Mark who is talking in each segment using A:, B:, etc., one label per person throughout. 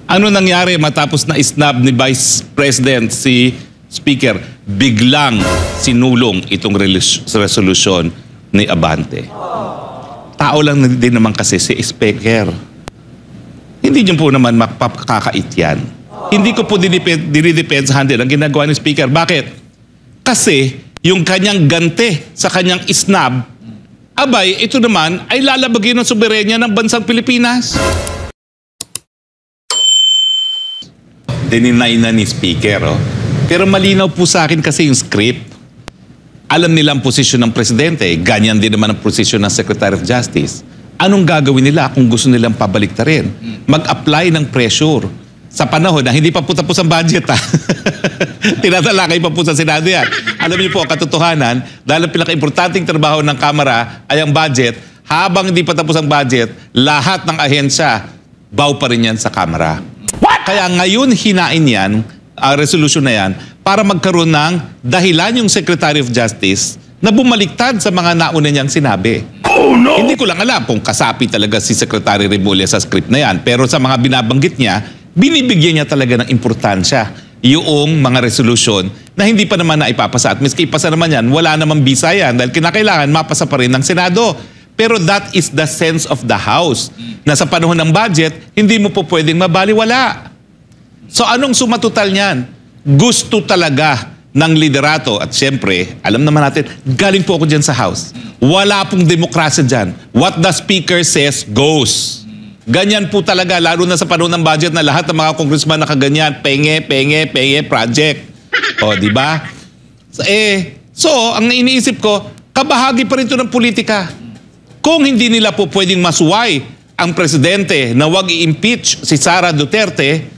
A: Ano nangyari matapos na isnab ni Vice President si Speaker? Biglang sinulong itong resolution ni Abante. Tao lang din naman kasi si Speaker. Hindi niyo po naman makakait yan. Hindi ko po dinidepensahan din ang ginagawa ni Speaker. Bakit? Kasi yung kanyang gante sa kanyang isnab, abay, ito naman ay lalabagin ng soberenya ng bansang Pilipinas. Dininay na ni Speaker. Oh. Pero malinaw po sa akin kasi yung script. Alam nila ang posisyon ng Presidente. Ganyan din naman ang posisyon ng Secretary of Justice. Anong gagawin nila kung gusto nilang pabaliktarin? Mag-apply ng pressure. Sa panahon na hindi pa po tapos ang budget. Tinatalakay pa po sa Senado yan. Alam niyo po, katotohanan, dahil ang pinaka-importanting trabaho ng Kamara ay ang budget, habang hindi pa tapos ang budget, lahat ng ahensya, baw pa rin yan sa Kamara. Kaya ngayon hinain yan, resolution na yan, para magkaroon ng dahilan yung Secretary of Justice na bumaliktad sa mga nauna niyang sinabi. Oh, no! Hindi ko lang alam kung kasapi talaga si Secretary Remulla sa script na yan, pero sa mga binabanggit niya, binibigyan niya talaga ng importansya yung mga resolution na hindi pa naman naipapasa. At miski ipasa naman yan, wala namang bisa yan dahil kinakailangan mapasa pa rin ng Senado. Pero that is the sense of the House. Na sa panahon ng budget, hindi mo po pwedeng mabaliwala. So anong sumatotal niyan? Gusto talaga ng liderato at siyempre, alam naman natin, galing po ako dyan sa House. Wala pong demokrasya dyan. What the Speaker says goes. Ganyan po talaga, lalo na sa panahon ng budget na lahat ng mga congressman nakaganyan, penge, project. O, di ba? So, ang iniisip ko, kabahagi pa rin ito ng politika. Kung hindi nila po pwedeng masuway ang presidente na wag i-impeach si Sara Duterte,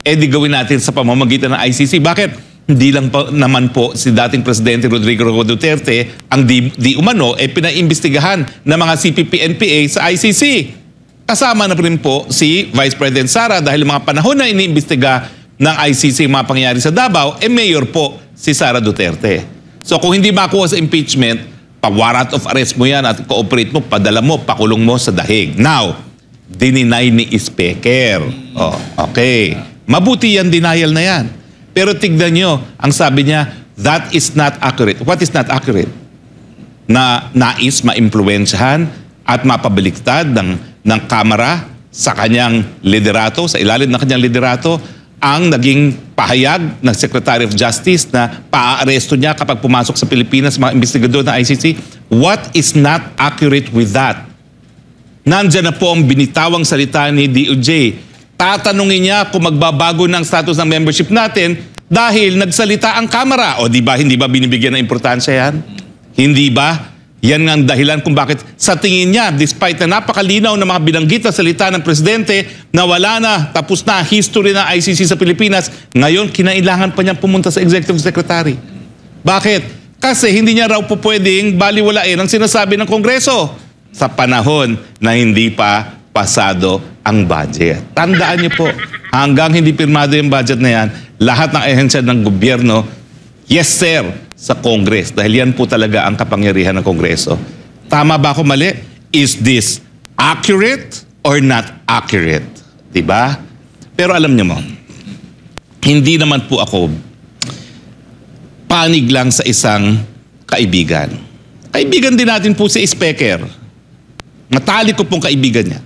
A: di gawin natin sa pamamagitan ng ICC. Bakit? Hindi lang pa, naman po si dating Presidente Rodrigo Duterte ang di umano pinaimbestigahan ng mga CPP-NPA sa ICC. Kasama na rin po si Vice President Sara dahil mga panahon na iniimbestiga ng ICC mga pangyayari sa Davao, mayor po si Sara Duterte. So kung hindi makuha sa impeachment, pa-warrant of arrest mo yan at cooperate mo, padala mo, pakulong mo sa dahig. Now, dininay ni Speaker. Oh, okay. Mabuti yan, denial na yan. Pero tignan nyo, ang sabi niya, that is not accurate. What is not accurate? Na nais maimpluwensyahan at mapabaliktad ng Kamara sa kanyang liderato, sa ilalim ng kanyang liderato, ang naging pahayag ng Secretary of Justice na paaresto niya kapag pumasok sa Pilipinas mga investigador ng ICC. What is not accurate with that? Nandyan na po ang binitawang salita ni DOJ. Tatanungin niya kung magbabago ng status ng membership natin dahil nagsalita ang Kamara. O di ba, hindi ba binibigyan ng importansya yan? Hindi ba? Yan ang dahilan kung bakit sa tingin niya, despite na napakalinaw na mga binanggit na salita ng Presidente na wala na, tapos na history ng ICC sa Pilipinas, ngayon kinailangan pa niyang pumunta sa Executive Secretary. Bakit? Kasi hindi niya raw po pwedeng baliwalain ang sinasabi ng Kongreso sa panahon na hindi pa pasado ang budget. Tandaan niyo po, hanggang hindi pirmado yung budget na yan, lahat ng ahensya ng gobyerno, yes sir, sa Congress. Dahil yan po talaga ang kapangyarihan ng Kongreso. Tama ba ako mali? Is this accurate or not accurate? Diba? Pero alam niyo mo, hindi naman po ako panig lang sa isang kaibigan. Kaibigan din natin po si Speaker. Matalik ko pong kaibigan niya.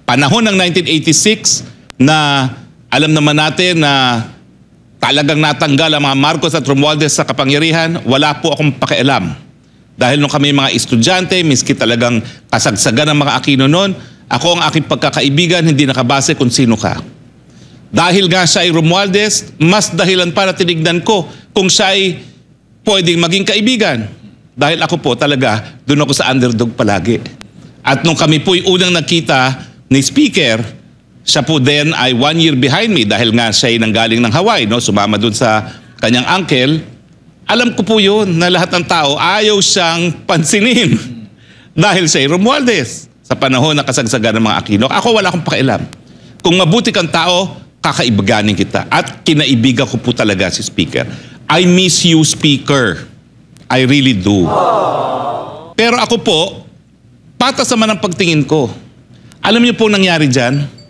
A: Panahon ng 1986 na alam naman natin na talagang natanggal ang mga Marcos at Romualdez sa kapangyarihan, wala po akong pakialam. Dahil nung kami mga estudyante, miski talagang kasagsagan ng mga Aquino noon, ako ang aking pagkakaibigan, hindi nakabase kung sino ka. Dahil nga siya ay Romualdez, mas dahilan para tinignan ko kung siya ay pwedeng maging kaibigan. Dahil ako po talaga, doon ako sa underdog palagi. At nung kami po'y unang nakita ni Speaker, siya po din ay 1 year behind me dahil nga siya ay nanggaling ng Hawaii, no? Sumama dun sa kanyang uncle. Alam ko po yun na lahat ng tao ayaw siyang pansinin dahil siya ay Romualdez sa panahon na kasagsagan ng mga Aquino. Ako wala akong pakialam. Kung mabuti kang tao, kakaibiganin kita. At kinaibigan ko po talaga si Speaker. I miss you, Speaker. I really do. Pero ako po, patas naman ang pagtingin ko. Alam niyo po nangyari dyan?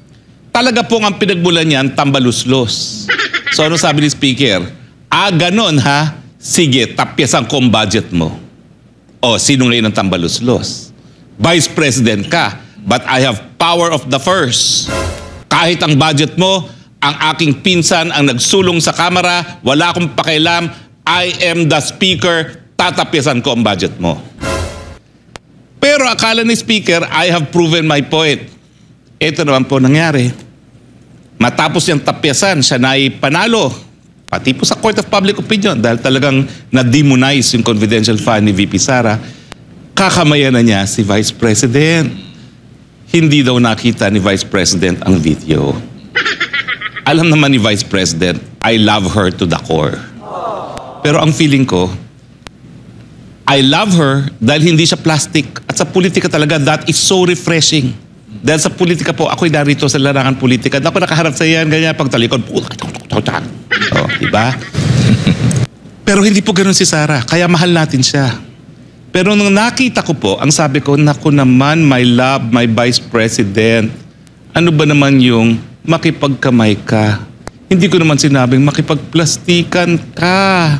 A: Talaga pong ang pinagmulan niyan, tambaluslos. So ano sabi ni Speaker? Ganon ha? Sige, tapyasan ko ang budget mo. O, sino ngayon ang tambaluslos? Vice President ka, but I have power of the first. Kahit ang budget mo, ang aking pinsan ang nagsulong sa Kamara, wala akong pakialam, I am the Speaker, tatapyasan ko ang budget mo. Pero akala ni Speaker, I have proven my point. Ito naman po nangyari. Matapos niyang tapyasan, siya na panalo. Pati po sa Court of Public Opinion dahil talagang na-demonize yung confidential fund ni VP Sara, kakamayan na niya si Vice President. Hindi daw nakita ni Vice President ang video. Alam naman ni Vice President, I love her to the core. Pero ang feeling ko, I love her dahil hindi siya plastic. At sa politika talaga, that is so refreshing. Dahil sa politika po, ako'y narito sa larangan politika. Ako nakaharap sa yan, ganyan, pagtalikod. Oh, diba? Pero hindi po ganoon si Sara. Kaya mahal natin siya. Pero nung nakita ko po, ang sabi ko, naku naman, my love, my Vice President, ano ba naman yung makipagkamay ka? Hindi ko naman sinabing makipagplastikan ka.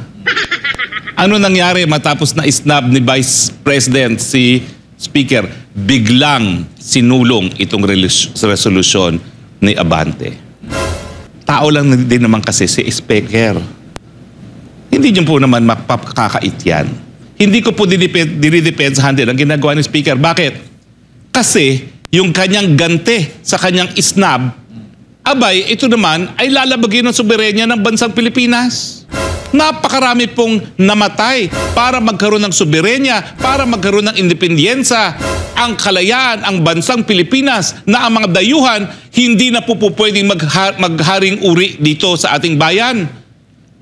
A: Ano nangyari matapos na isnab ni Vice President si Speaker? Biglang sinulong itong resolusyon ni Abante. Tao lang din naman kasi si Speaker. Hindi niyo po naman makakait yan. Hindi ko po dinidepensahan din ang ginagawa ni Speaker. Bakit? Kasi yung kanyang gante sa kanyang isnab, abay, ito naman ay lalabagin ng soberenya ng bansang Pilipinas. Napakarami pong namatay para magkaroon ng soberenya, para magkaroon ng independensa, ang kalayaan, ang bansang Pilipinas na ang mga dayuhan hindi na po pwedeng magharing uri dito sa ating bayan.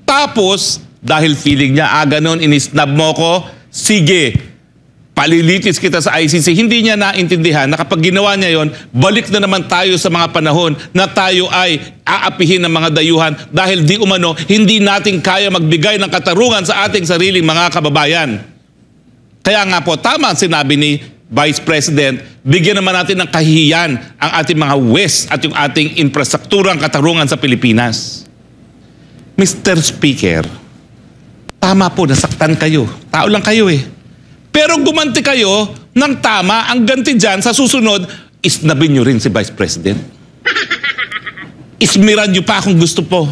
A: Tapos, dahil feeling niya, ganon, inisnab mo ko, sige, palilitis kita sa ICC. Hindi niya naintindihan na kapag ginawa niya yon, balik na naman tayo sa mga panahon na tayo ay aapihin ng mga dayuhan dahil di umano, hindi natin kaya magbigay ng katarungan sa ating sariling mga kababayan. Kaya nga po, tama ang sinabi ni Vice President, bigyan naman natin ng kahihiyan ang ating mga West at yung ating infrastrukturang katarungan sa Pilipinas. Mr. Speaker, tama po, nasaktan kayo. Tao lang kayo eh. Pero gumanti kayo ng tama, ang ganti dyan sa susunod, isnabin nyo rin si Vice President. Ismiran nyo pa kung gusto po.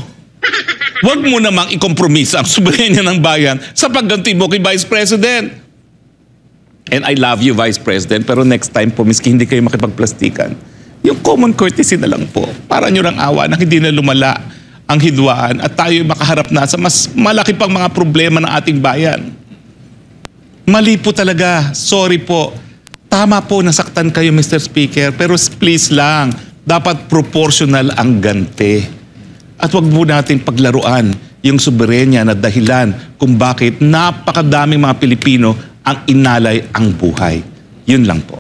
A: Huwag mo namang ikompromis ang soberenya ng bayan sa pagganti mo kay Vice President. And I love you, Vice President, pero next time po, miski hindi kayo makipagplastikan, yung common courtesy na lang po, para nyo lang awa na hindi na lumala ang hidwaan at tayo makaharap na sa mas malaki pang mga problema ng ating bayan. Mali po talaga. Sorry po. Tama po, nasaktan kayo, Mr. Speaker, pero please lang, dapat proportional ang ganti. At wag po natin paglaruan yung soberenya na dahilan kung bakit napakadaming mga Pilipino ang inalay ang buhay. Yun lang po.